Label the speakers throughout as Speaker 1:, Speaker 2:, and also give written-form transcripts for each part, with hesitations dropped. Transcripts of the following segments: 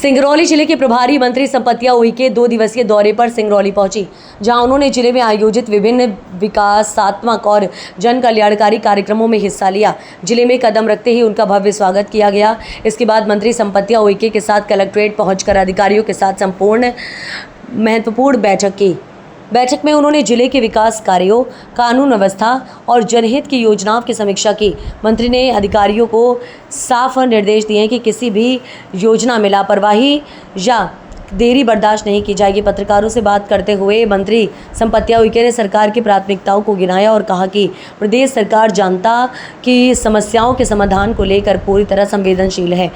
Speaker 1: सिंगरौली जिले के प्रभारी मंत्री संपत्तिया उइके 2 दिवसीय दौरे पर सिंगरौली पहुंची, जहां उन्होंने जिले में आयोजित विभिन्न विकासात्मक और जन कल्याणकारी कार्यक्रमों में हिस्सा लिया। जिले में कदम रखते ही उनका भव्य स्वागत किया गया। इसके बाद मंत्री संपत्तिया उइके के साथ कलेक्ट्रेट पहुंचकर अधिकारियों के साथ संपूर्ण महत्वपूर्ण बैठक की। बैठक में उन्होंने जिले के विकास कार्यों, कानून व्यवस्था और जनहित की योजनाओं की समीक्षा की। मंत्री ने अधिकारियों को साफ निर्देश दिए कि किसी भी योजना में लापरवाही या देरी बर्दाश्त नहीं की जाएगी। पत्रकारों से बात करते हुए मंत्री संपत्तिया उइके ने सरकार की प्राथमिकताओं को गिनाया और कहा कि प्रदेश सरकार जनता की समस्याओं के समाधान को लेकर पूरी तरह संवेदनशील है।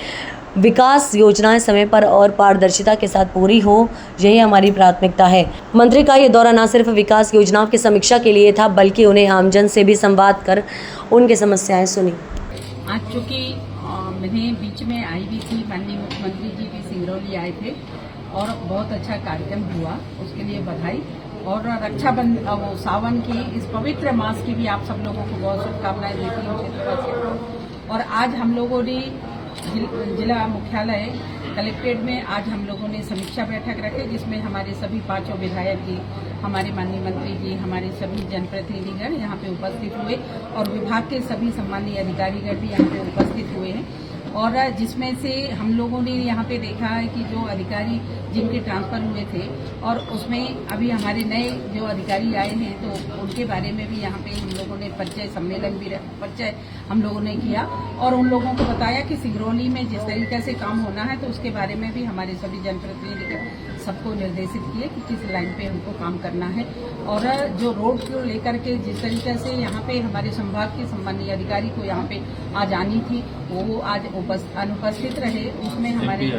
Speaker 1: विकास योजनाएं समय पर और पारदर्शिता के साथ पूरी हो, यही हमारी प्राथमिकता है। मंत्री का ये दौरा न सिर्फ विकास योजनाओं की समीक्षा के लिए था, बल्कि उन्हें आमजन से भी संवाद कर उनकी समस्याएं सुनी।
Speaker 2: आज चूँकि मैंने बीच में आई भी थी, माननीय मुख्यमंत्री जी भी सिंगरौली आए थे और बहुत अच्छा कार्यक्रम हुआ, उसके लिए बधाई। और रक्षाबंधन सावन की इस पवित्र मास की भी आप सब लोगों को बहुत शुभकामनाएं देती हूँ क्षेत्रवासियों को। और आज हम लोगों ने जिला मुख्यालय कलेक्ट्रेट में आज हम लोगों ने समीक्षा बैठक रखी, जिसमें हमारे सभी 5 विधायक जी, हमारे माननीय मंत्री जी, हमारे सभी जनप्रतिनिधिगण यहाँ पे उपस्थित हुए और विभाग के सभी सम्मानीय अधिकारीगण भी यहाँ पे उपस्थित हुए हैं। और जिसमें से हम लोगों ने यहाँ पे देखा है कि जो अधिकारी जिनके ट्रांसफर हुए थे और उसमें अभी हमारे नए जो अधिकारी आए हैं, तो उनके बारे में भी यहाँ पे हम लोगों ने परिचय सम्मेलन भी परिचय हम लोगों ने किया और उन लोगों को बताया कि सिंगरौली में जिस तरीके से काम होना है, तो उसके बारे में भी हमारे सभी जनप्रतिनिधि सबको निर्देशित किए कि किस लाइन पे उनको काम करना है। और जो रोड को लेकर के जिस तरीके से यहाँ पे हमारे संभाग के सम्मानीय अधिकारी को यहाँ पे आज आनी थी, वो आज अनुपस्थित रहे। उसमें हमारे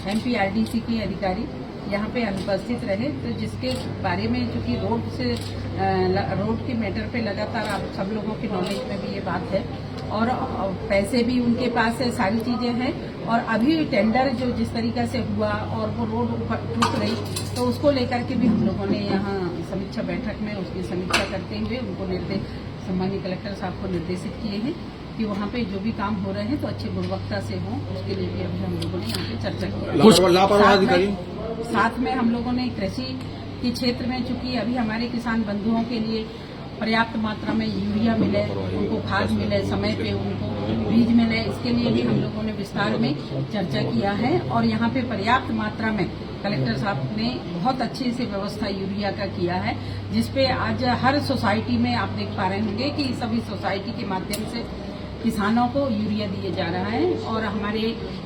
Speaker 2: MPRDC के अधिकारी यहाँ पे अनुपस्थित रहे, तो जिसके बारे में चूँकि रोड के मैटर पे लगातार आप सब लोगों की नॉलेज में भी ये बात है और पैसे भी उनके पास है, सारी चीजें हैं। और अभी टेंडर जो जिस तरीके से हुआ और वो रोड टूट रही, तो उसको लेकर के भी हम लोगों ने यहाँ समीक्षा बैठक में उसकी समीक्षा करते हुए उनको सम्मानीय कलेक्टर साहब को निर्देशित किए हैं कि वहाँ पे जो भी काम हो रहे हैं तो अच्छी गुणवत्ता से हो, उसके लिए भी अभी हम लोगों ने यहाँ पे चर्चा की। साथ में हम लोगों ने कृषि के क्षेत्र में, चूंकि अभी हमारे किसान बंधुओं के लिए पर्याप्त मात्रा में यूरिया मिले, उनको खाद मिले, समय पे उनको बीज मिले, इसके लिए भी हम लोगों ने विस्तार में चर्चा किया है। और यहाँ पे पर्याप्त मात्रा में कलेक्टर साहब ने बहुत अच्छी से व्यवस्था यूरिया का किया है, जिसपे आज हर सोसाइटी में आप देख पा रहे होंगे कि सभी सोसाइटी के माध्यम से किसानों को यूरिया दिए जा रहा है। और हमारे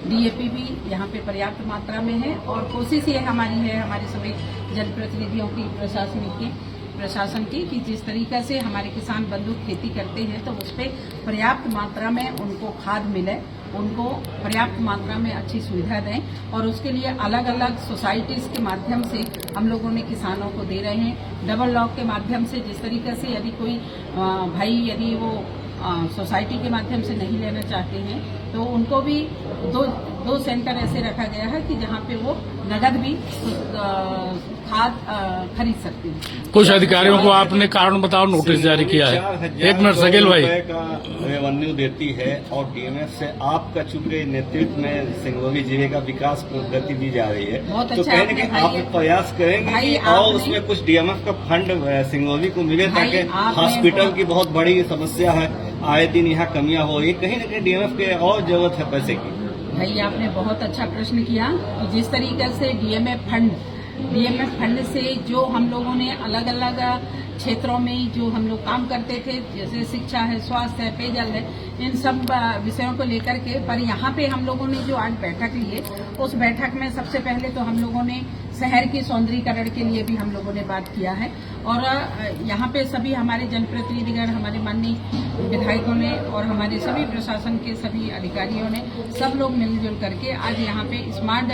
Speaker 2: DAP भी यहाँ पे पर्याप्त मात्रा में है और कोशिश ये हमारी है, हमारे सभी जनप्रतिनिधियों की, प्रशासन की, कि जिस तरीके से हमारे किसान बंधु खेती करते हैं तो उस पर पर्याप्त मात्रा में उनको खाद मिले, उनको पर्याप्त मात्रा में अच्छी सुविधा दें। और उसके लिए अलग अलग सोसाइटीज के माध्यम से हम लोगों ने किसानों को दे रहे हैं। डबल लॉक के माध्यम से जिस तरीके से यदि कोई भाई यदि वो सोसाइटी के माध्यम से नहीं लेना चाहते हैं, तो उनको भी दो सेंटर ऐसे रखा गया है कि जहाँ पे वो नगद भी खाद खरीद सकते हैं।
Speaker 3: कुछ अधिकारियों को आपने कारण बताओ नोटिस जारी किया है। एक मिनट शकील भाई
Speaker 4: का रेवेन्यू देती है और DMF से आपका चूंकि नेतृत्व में सिंगरौली जिले का विकास को गति दी जा रही है, तो कहीं न कहीं आप प्रयास करेंगे कि और उसमें कुछ DMF का फंड सिंगरौली को मिले, ताकि हॉस्पिटल की बहुत बड़ी समस्या है, आए दिन यहाँ कमियां हो रही, कहीं न कहीं DMF के और जरूरत है पैसे की।
Speaker 2: भाई आपने बहुत अच्छा प्रश्न किया कि जिस तरीके से DMF फंड से जो हम लोगों ने अलग अलग क्षेत्रों में जो हम लोग काम करते थे, जैसे शिक्षा है, स्वास्थ्य है, पेयजल है, इन सब विषयों को लेकर के, पर यहाँ पे हम लोगों ने जो आज बैठक ली है, उस बैठक में सबसे पहले तो हम लोगों ने शहर के सौंदर्यीकरण के लिए भी हम लोगों ने बात किया है। और यहाँ पे सभी हमारे जनप्रतिनिधिगण, हमारे माननीय विधायकों ने और हमारे सभी प्रशासन के सभी अधिकारियों ने सब लोग मिलजुल करके आज यहाँ पे स्मार्ट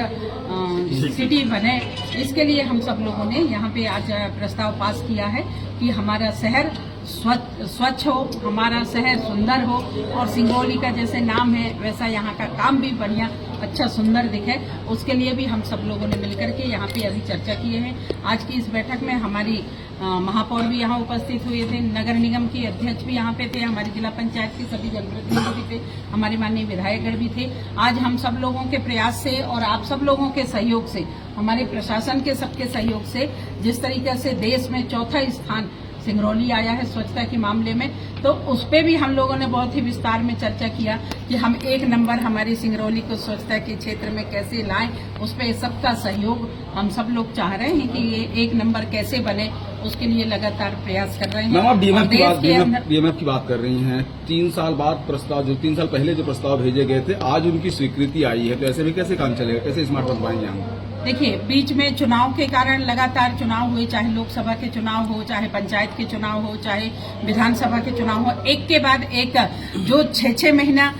Speaker 2: सिटी बने, इसके लिए हम सब लोगों ने यहाँ पे आज प्रस्ताव पास किया है कि हमारा शहर स्वच्छ हो, हमारा शहर सुंदर हो और सिंगरौली का जैसे नाम है वैसा यहाँ का काम भी बढ़िया अच्छा सुंदर दिखे, उसके लिए भी हम सब लोगों ने मिलकर के यहाँ पे अभी चर्चा किए हैं। आज की इस बैठक में हमारी महापौर भी यहाँ उपस्थित हुए थे, नगर निगम के अध्यक्ष भी यहाँ पे थे, हमारी जिला पंचायत के सभी जनप्रतिनिधि भी थे, हमारे माननीय विधायकगण भी थे। आज हम सब लोगों के प्रयास से और आप सब लोगों के सहयोग से, हमारे प्रशासन के सबके सहयोग से, जिस तरीके से देश में चौथा स्थान सिंगरौली आया है स्वच्छता के मामले में, तो उस पे भी हम लोगों ने बहुत ही विस्तार में चर्चा किया कि हम 1 नंबर हमारी सिंगरौली को स्वच्छता के क्षेत्र में कैसे लाएं। उस पे सबका सहयोग हम सब लोग चाह रहे हैं कि ये 1 नंबर कैसे बने, उसके लिए लगातार प्रयास कर रहे हैं।
Speaker 5: मैम, आप डीएमएफ की बात कर रही हैं। 3 साल बाद प्रस्ताव, जो 3 साल पहले जो प्रस्ताव भेजे गए थे, आज उनकी स्वीकृति आई है, तो ऐसे में कैसे काम चलेगा, कैसे स्मार्ट बन पाएंगे हम?
Speaker 2: देखिए, बीच में चुनाव के कारण लगातार चुनाव हुए, चाहे लोकसभा के चुनाव हो, चाहे पंचायत के चुनाव हो, चाहे विधानसभा के चुनाव हो, एक के बाद एक जो 6-6 महीना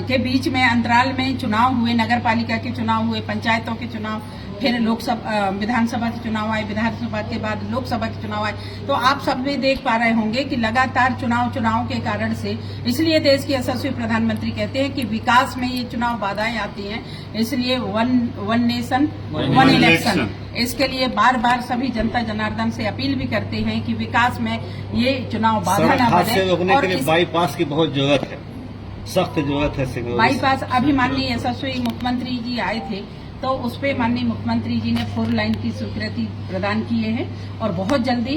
Speaker 2: के बीच में अंतराल में चुनाव हुए, नगर पालिका के चुनाव हुए, पंचायतों के चुनाव, फिर लोकसभा विधानसभा के चुनाव आए, विधानसभा के बाद लोकसभा के चुनाव आए, तो आप सब भी देख पा रहे होंगे कि लगातार चुनाव के कारण से, इसलिए देश के यशस्वी प्रधानमंत्री कहते हैं कि विकास में ये चुनाव बाधाएं आती हैं, इसलिए वन नेशन वन इलेक्शन, इसके लिए बार बार सभी जनता जनार्दन से अपील भी करते हैं कि विकास में ये चुनाव बाधा न बने।
Speaker 4: और बाईपास की बहुत जरूरत है, सख्त जरूरत है।
Speaker 2: बाईपास अभी माननीय यशस्वी मुख्यमंत्री जी आए थे, तो उस पे माननीय मुख्यमंत्री जी ने 4 लाइन की स्वीकृति प्रदान किए हैं और बहुत जल्दी